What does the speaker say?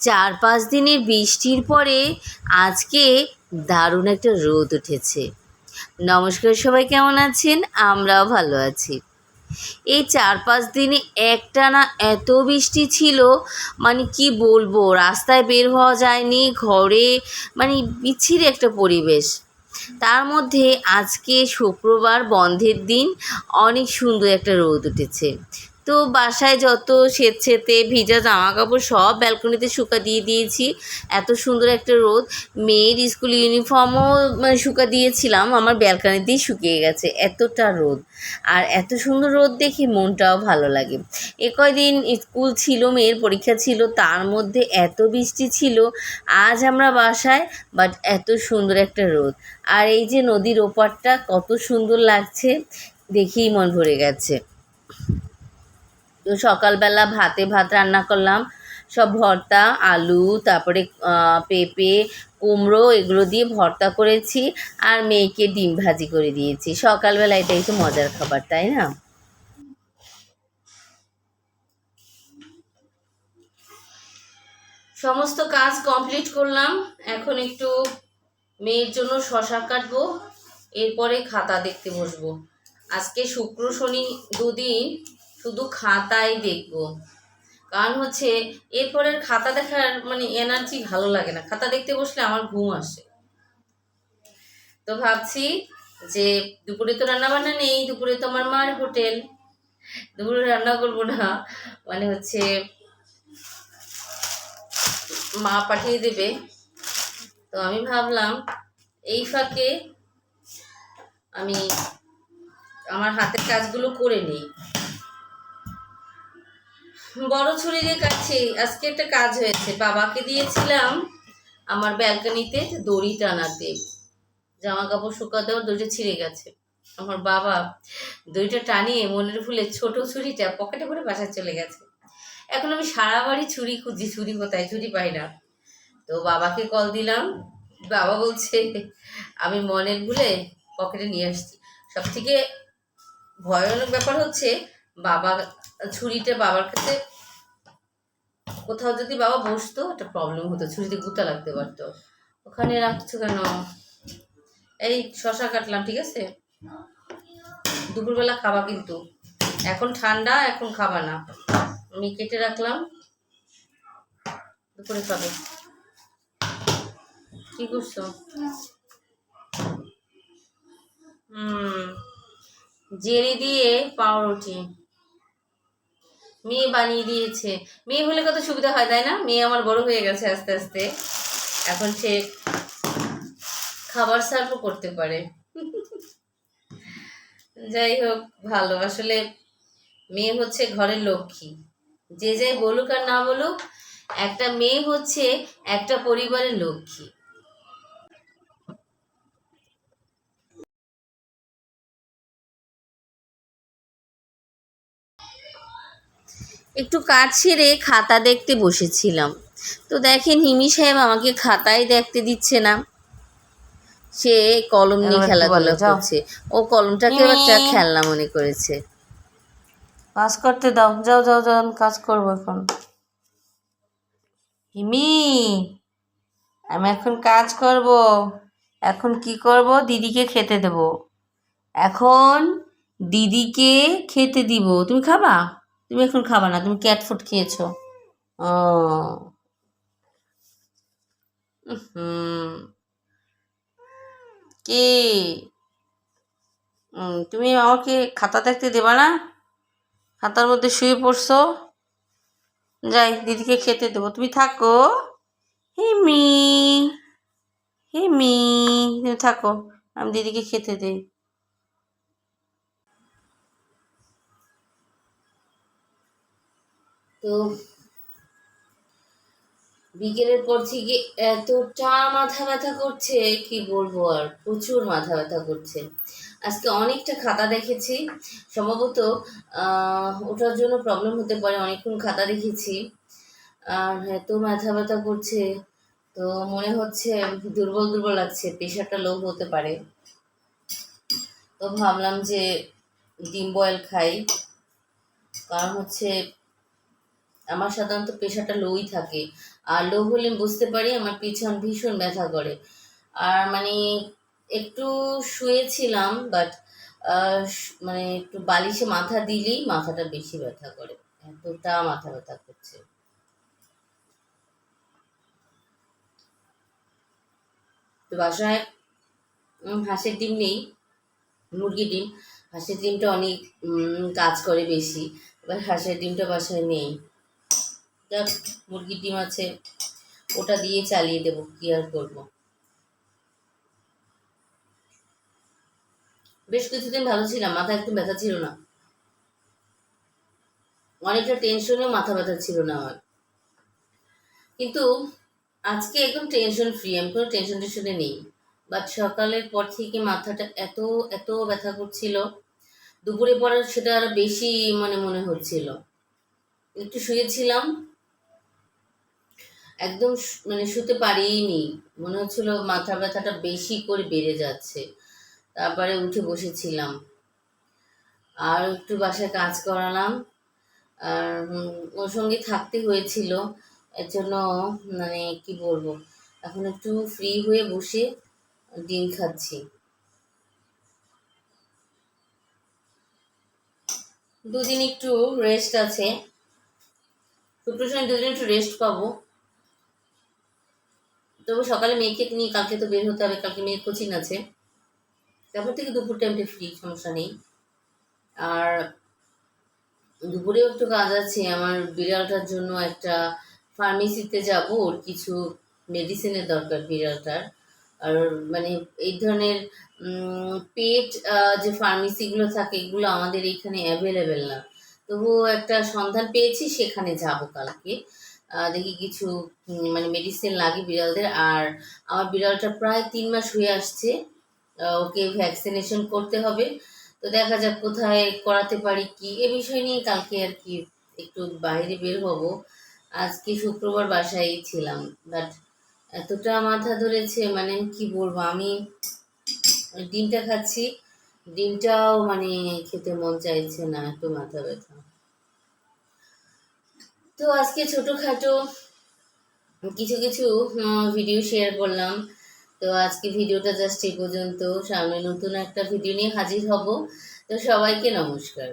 4-5 দিনের বৃষ্টির পরে আজকে দারুণ একটা রোদ উঠেছে। নমস্কার, সবাই কেমন আছেন? আমরাও ভালো আছি। এই 4-5 দিনে একটানা এত বৃষ্টি ছিল, মানে কি বলবো, রাস্তায় বের হওয়া যায়নি, ঘরে মানে বিচ্ছিরি একটা পরিবেশ। তার মধ্যে আজকে শুক্রবার, বন্ধের দিন, অনেক সুন্দর একটা রোদ উঠেছে। তো বাসায় যত স্বেচ্ছেতে ভিজা জামা কাপড় সব ব্যালকনিতে শুকা দিয়ে দিয়েছি। এত সুন্দর একটা রোদ। মেয়ের স্কুল ইউনিফর্মও মানে শুকা দিয়েছিলাম, আমার ব্যালকনিতেই শুকিয়ে গেছে, এতটা রোদ। আর এত সুন্দর রোদ দেখি মনটাও ভালো লাগে। এ কয়দিন স্কুল ছিল, মেয়ের পরীক্ষা ছিল, তার মধ্যে এত বৃষ্টি ছিল। আজ আমরা বাসায়, বাট এত সুন্দর একটা রোদ। আর এই যে নদীর ওপারটা কত সুন্দর লাগছে, দেখেই মন ভরে গেছে। তো সকালবেলা ভাত রান্না করলাম, সব ভর্তা, আলু, তারপরে পেঁপে, কুমড়ো, এগুলো দিয়ে ভর্তা করেছি। আর মেয়েকে ডিম ভাজি করে দিয়েছি। সকালবেলা এটাই তো মজার খাবার, তাই না? সমস্ত কাজ কমপ্লিট করলাম। এখন একটু মেয়ের জন্য শশা কাটবো, এরপরে খাতা দেখতে বসবো। আজকে শুক্র শনি দুদিন শুধু খাতাই দেখবো। কারণ হচ্ছে এরপরের খাতা দেখার মানে এনার্জি ভালো লাগে না, খাতা দেখতে বসলে আমার ঘুম আসে। তো ভাবছি যে দুপুরে তো রান্না বান্না নেই, দুপুরে তো আমার মার হোটেল, দুপুরে রান্না করবো না, মানে হচ্ছে মা পাঠিয়ে দেবে। তো আমি ভাবলাম এই ফাঁকে আমি আমার হাতের কাজগুলো করে নিই। বড় ছুরি দিয়ে কাটছি। আজকে একটা কাজ হয়েছে, বাবাকে দিয়েছিলাম আমার ব্যালকনিতে দড়ি টানাতে, জামা কাপড় শুকাতে, ওর দড়িটা ছিঁড়ে গেছে। আমার বাবা দড়িটা টানিয়ে মনের ভুলে ছোট ছুরিটা পকেটে করে বাসায় চলে গেছে। এখন আমি সারা বাড়ি ছুরি খুঁজি, ছুরি কোথায়, ছুরি পাই না। তো বাবাকে কল দিলাম, বাবা বলছে আমি মনের ভুলে পকেটে নিয়ে আসছি। সব থেকে ভয়ানক ব্যাপার হচ্ছে বাবা ছুরিটা বাবার কাছে, কোথাও যদি বাবা বসতো একটা প্রবলেম হতো, ছুরিতে গুতা লাগতে পারতো। ওখানে রাখছো কেন? এই শশা কাটলাম, ঠিক আছে? দুপুরবেলা খাবা কিন্তু, এখন ঠান্ডা, এখন খাবা না। আমি কেটে রাখলাম, দুপুরে খাবে। কি করছো? জেরি দিয়ে পাউরুটি মেয়ে বানিয়ে দিয়েছে। মেয়ে হলে কত সুবিধা হয়, তাই না? মেয়ে আমার বড় হয়ে গেছে আস্তে আস্তে, এখন সে খাবার সার্ভও করতে পারে। যাই হোক, ভালো। আসলে মেয়ে হচ্ছে ঘরের লক্ষ্মী। যে যাই বলুক আর না বলুক, একটা মেয়ে হচ্ছে একটা পরিবারের লক্ষ্মী। একটু কাজ ছেড়ে খাতা দেখতে বসেছিলাম। তো দেখেন হিমি সাহেব আমাকে খাতায় দেখতে দিচ্ছে না, সে কলম নিয়ে খেলাধুলা করছে। ও কলমটাকে একটা খেলনা মনে করেছে। কাজ করতে দাও, যাও যাও যাও, আমি কাজ করবো এখন। হিমি, আমি এখন কাজ করব। এখন কি করব? দিদিকে খেতে দেব। এখন দিদিকে খেতে দিব। তুমি খাবা? তুমি এখন খাবা না, তুমি ক্যাট ফুড খেয়েছো। ও হুম, কি তুমি আমাকে খাতা দেখতে দেবা না? খাতার মধ্যে শুয়ে পড়ছো। যাই দিদিকে খেতে দেবো, তুমি থাকো। হিমি, হিমি, তুমি থাকো, আমি দিদিকে খেতে দেই। তো বিকেলের পর থেকে এতটা মাথা ব্যথা করছে, কি বলবো, আর প্রচুর মাথা ব্যথা করছে। আজকে অনেকটা খাতা দেখেছি, সম্ভবত ওটার জন্য প্রবলেম হতে পারে, অনেকক্ষণ খাতা দেখেছি। আর এত মাথা ব্যথা করছে, তো মনে হচ্ছে দুর্বল দুর্বল লাগছে, প্রেশারটা লো হতে পারে। তো ভাবলাম যে ডিম বয়েল খাই, কারণ হচ্ছে আমার সাধারণত প্রেশারটা লোই থাকে, আর লো হলে বুঝতে পারি আমার পিছন ভীষণ ব্যথা করে। আর মানে একটু শুয়েছিলাম, বাট মানে একটু বালিশে মাথা দিলেই মাথাটা বেশি ব্যথা করে, এতটা মাথা ব্যথা করছে। তো বাসায় হাঁসের ডিম নেই, মুরগির ডিম। হাঁসের ডিমটা অনেক কাজ করে বেশি, এবার হাঁসের ডিমটা বাসায় নেই। যাক, মুরগির ডিম আছে, ওটা দিয়ে চালিয়ে দেবো, কি আর করবো। বেশ কিছুদিন ভালো ছিলাম, মাথা একটু ব্যথা ছিল না, অনেকটা টেনশনেও মাথা ব্যথা ছিল না আমার। কিন্তু আজকে একদম টেনশন ফ্রি, আমি কোনো টেনশন টেনশনে নেই। বাট সকালের পর থেকে মাথাটা এত এত ব্যথা করছিল, দুপুরে পরে সেটা আরো বেশি মানে মনে হচ্ছিল। একটু শুয়েছিলাম, একদম মানে শুতে পারিনি, মনে হচ্ছিল মাথা ব্যথাটা বেশি করে বেড়ে যাচ্ছে। তারপরে উঠে বসেছিলাম, আর একটু বাসায় কাজ করালাম, আর ওর সঙ্গে থাকতে হয়েছিল। এর জন্য মানে কি বলবো, এখন একটু ফ্রি হয়ে বসে ডিম খাচ্ছি। দুদিন একটু রেস্ট আছে, শুক্র শনি দুদিন একটু রেস্ট পাবো। তবু সকালে মেয়েকে নিয়ে কালকে তো বের হতে হবে, কালকে মেয়ের কোচিং আছে। তারপর থেকে দুপুর টাইমটা ফ্রি, সমস্যা নেই। আর দুপুরেও একটু কাজ আছে, আমার বিড়ালটার জন্য একটা ফার্মেসিতে যাব, ওর কিছু মেডিসিনের দরকার বিড়ালটার। আর মানে এই ধরনের পেট যে ফার্মেসিগুলো থাকে এগুলো আমাদের এইখানে অ্যাভেলেবেল না। তবুও একটা সন্ধান পেয়েছি, সেখানে যাব কালকে। দেখি কিছু মানে মেডিসিন লাগে বিড়ালদের। আর আমার বিড়ালটা প্রায় 3 মাস হয়ে আসছে, ওকে ভ্যাকসিনেশন করতে হবে। তো দেখা যাক কোথায় করাতে পারি, কি এ বিষয় নিয়ে কালকে আর কি একটু বাইরে বের হব। আজকে শুক্রবার বাসায় ছিলাম, বাট এতটা মাথা ধরেছে, মানে কি বলবো। আমি ডিমটা খাচ্ছি, ডিমটাও মানে খেতে মন চাইছে না, একটু মাথা ব্যথা। তো আজকে ছোটখাটো কিছু কিছু ভিডিও শেয়ার করলাম। তো আজকে ভিডিওটা জাস্ট এই পর্যন্ত, সামনে নতুন একটা ভিডিও নিয়ে হাজির হব। তো সবাইকে নমস্কার।